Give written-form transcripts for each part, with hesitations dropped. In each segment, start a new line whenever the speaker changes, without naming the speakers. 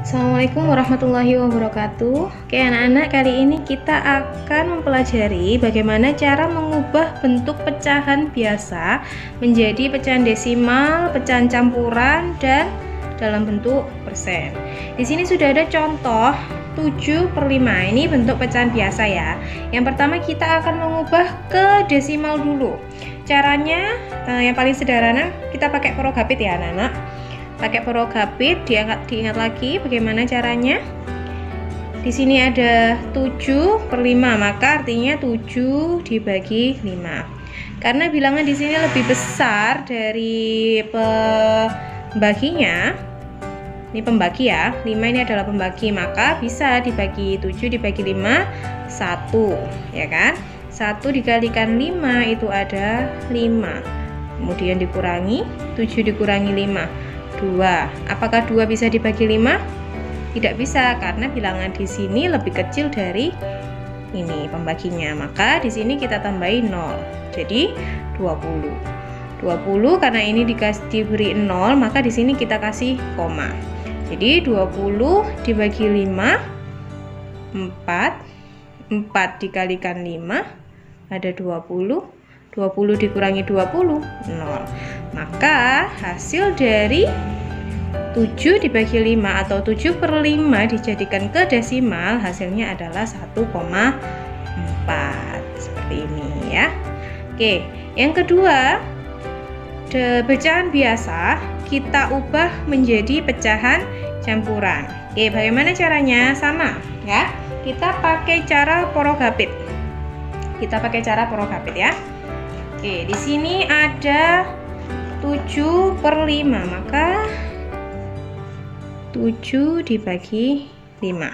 Assalamualaikum warahmatullahi wabarakatuh. Oke anak-anak, kali ini kita akan mempelajari bagaimana cara mengubah bentuk pecahan biasa menjadi pecahan desimal, pecahan campuran, dan dalam bentuk persen. Di sini sudah ada contoh 7/5. Ini bentuk pecahan biasa ya. Yang pertama kita akan mengubah ke desimal dulu. Caranya yang paling sederhana, kita pakai porogapit ya anak-anak. Pakai porogapit, diingat lagi bagaimana caranya. Di sini ada 7/5, maka artinya 7 dibagi 5. Karena bilangan di sini lebih besar dari pembaginya. Ini pembagi ya. 5 ini adalah pembagi, maka bisa dibagi 7 dibagi 5 1, ya kan? 1 dikalikan 5 itu ada 5. Kemudian dikurangi 7 dikurangi 5. 2. Apakah 2 bisa dibagi 5? Tidak bisa, karena bilangan di sini lebih kecil dari ini pembaginya. Maka di sini kita tambahin 0. Jadi 20. 20 karena ini diberi 0, maka di sini kita kasih koma. Jadi 20 dibagi 5 4. 4 dikalikan 5 ada 20. 20 dikurangi 20 0. Maka hasil dari 7 dibagi 5 atau 7/5 dijadikan ke desimal, hasilnya adalah 1,4 seperti ini ya. Oke, yang kedua, pecahan biasa kita ubah menjadi pecahan campuran. Oke, bagaimana caranya? Sama ya, kita pakai cara porogapit. Ya. Oke, di sini ada 7/5, maka 7 dibagi 5.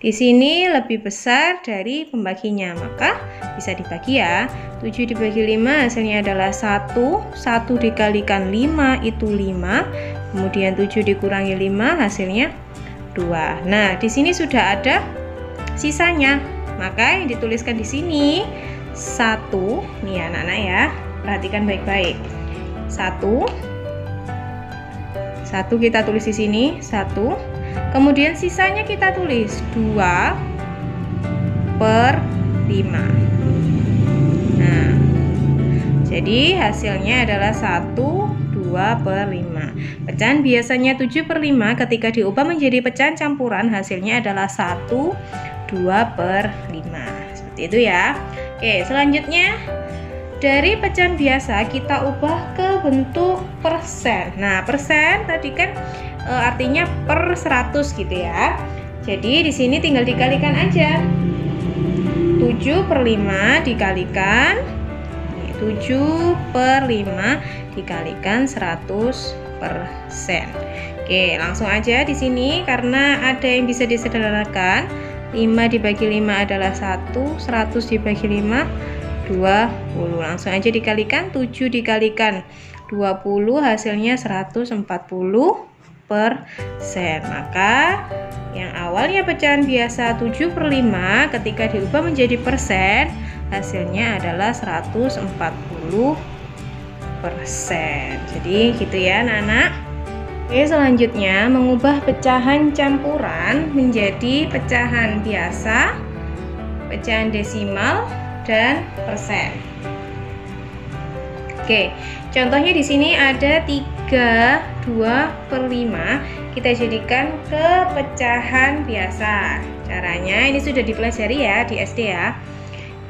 Di sini lebih besar dari pembaginya, maka bisa dibagi ya. 7 dibagi 5 hasilnya adalah 1. 1 dikalikan 5 itu 5. Kemudian 7 dikurangi 5 hasilnya 2. Nah, di sini sudah ada sisanya. Maka yang dituliskan di sini 1, nih anak-anak ya, perhatikan baik-baik. 1 kita tulis di sini 1. Kemudian sisanya kita tulis 2/5. Nah, jadi hasilnya adalah 1 2/5. Pecahan biasanya 7/5 ketika diubah menjadi pecahan campuran hasilnya adalah 1 2/5. Seperti itu ya. Oke, selanjutnya dari pecahan biasa kita ubah ke bentuk persen. Nah, persen tadi kan artinya per 100 gitu ya. Jadi di sini tinggal dikalikan aja. 7/5 dikalikan 7/5 dikalikan 100%. Oke, langsung aja di sini karena ada yang bisa disederhanakan. 5 dibagi 5 adalah 1, 100 dibagi 5 20. Langsung aja dikalikan, 7 dikalikan 20 hasilnya 140%. Maka yang awalnya pecahan biasa 7/5 ketika diubah menjadi persen hasilnya adalah 140%. Jadi gitu ya anak-anak. Oke, selanjutnya mengubah pecahan campuran menjadi pecahan biasa, pecahan desimal, dan persen. Oke, contohnya di sini ada 3/2/5. Kita jadikan ke pecahan biasa. Caranya ini sudah dipelajari ya di SD ya.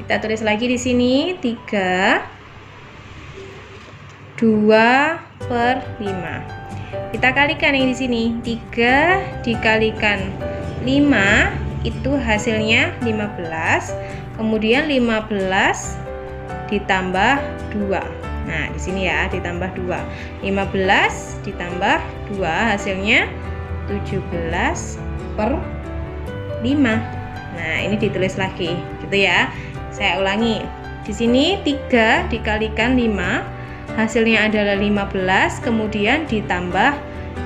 Kita tulis lagi di sini 3/2/5. Kita kalikan yang di sini. 3 dikalikan 5 itu hasilnya 15. Kemudian 15 ditambah 2. Nah, di sini ya ditambah 2. 15 ditambah 2 hasilnya 17/5. Nah, ini ditulis lagi gitu ya. Saya ulangi. Di sini 3 dikalikan 5 hasilnya adalah 15, kemudian ditambah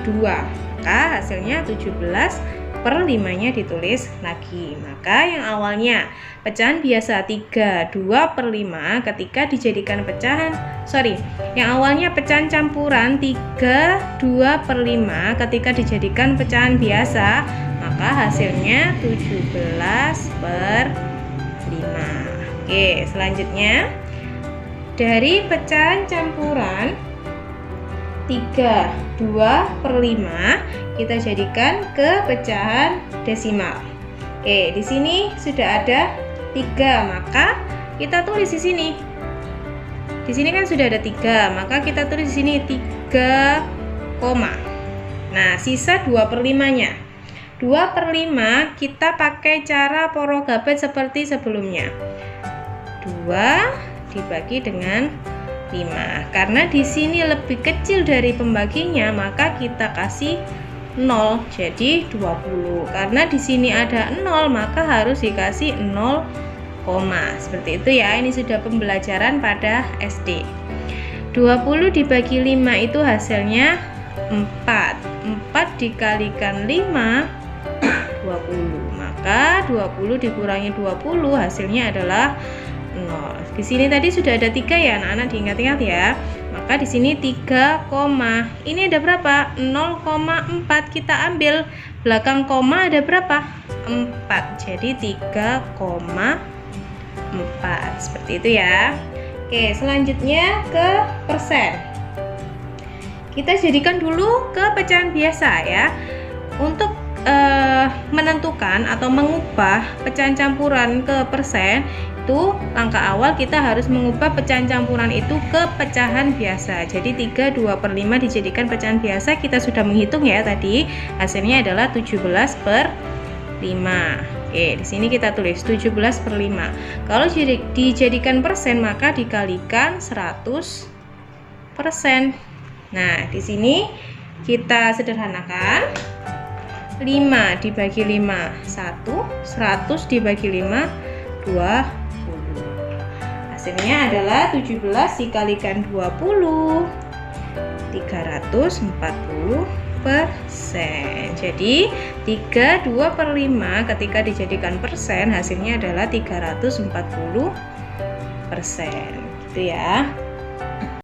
2, maka hasilnya 17 per 5-nya ditulis lagi. Maka yang awalnya pecahan biasa 32 per 5 ketika dijadikan yang awalnya pecahan campuran 32 per 5 ketika dijadikan pecahan biasa, maka hasilnya 17 per 5. Oke, selanjutnya dari pecahan campuran 32 per 5 kita jadikan ke pecahan desimal. Oke, di sini sudah ada 3, maka kita tulis di sini. Di sini kan sudah ada 3, maka kita tulis di sini 3, nah sisa 2 per 5-nya. 2 per 5 kita pakai cara porogabet seperti sebelumnya. 2 dibagi dengan 5. Karena di sini lebih kecil dari pembaginya, maka kita kasih 0, jadi 20. Karena di sini ada 0, maka harus dikasih 0, seperti itu ya. Ini sudah pembelajaran pada SD. 20 dibagi 5 itu hasilnya 4. 4 dikalikan 5, 20. Maka 20 dikurangi 20 hasilnya adalah 0. Di sini tadi sudah ada 3 ya anak-anak, diingat-ingat ya. Maka di sini 3, ini ada berapa? 0,4 kita ambil. Belakang koma ada berapa? 4. Jadi 3,4. Seperti itu ya. Oke, selanjutnya ke persen. Kita jadikan dulu ke pecahan biasa ya. Untuk menentukan atau mengubah pecahan campuran ke persen, itu langkah awal kita harus mengubah pecahan campuran itu ke pecahan biasa. Jadi 32 per 5 dijadikan pecahan biasa, kita sudah menghitung ya tadi, hasilnya adalah 17 per 5. Oke, di sini kita tulis 17 per 5. Kalau dijadikan persen maka dikalikan 100%. Nah, di sini kita sederhanakan. 5 dibagi 5 1, 100 dibagi 5 20. Hasilnya adalah 17 dikalikan 20, 340%. Jadi 32 per 5 ketika dijadikan persen hasilnya adalah 340%. Gitu ya.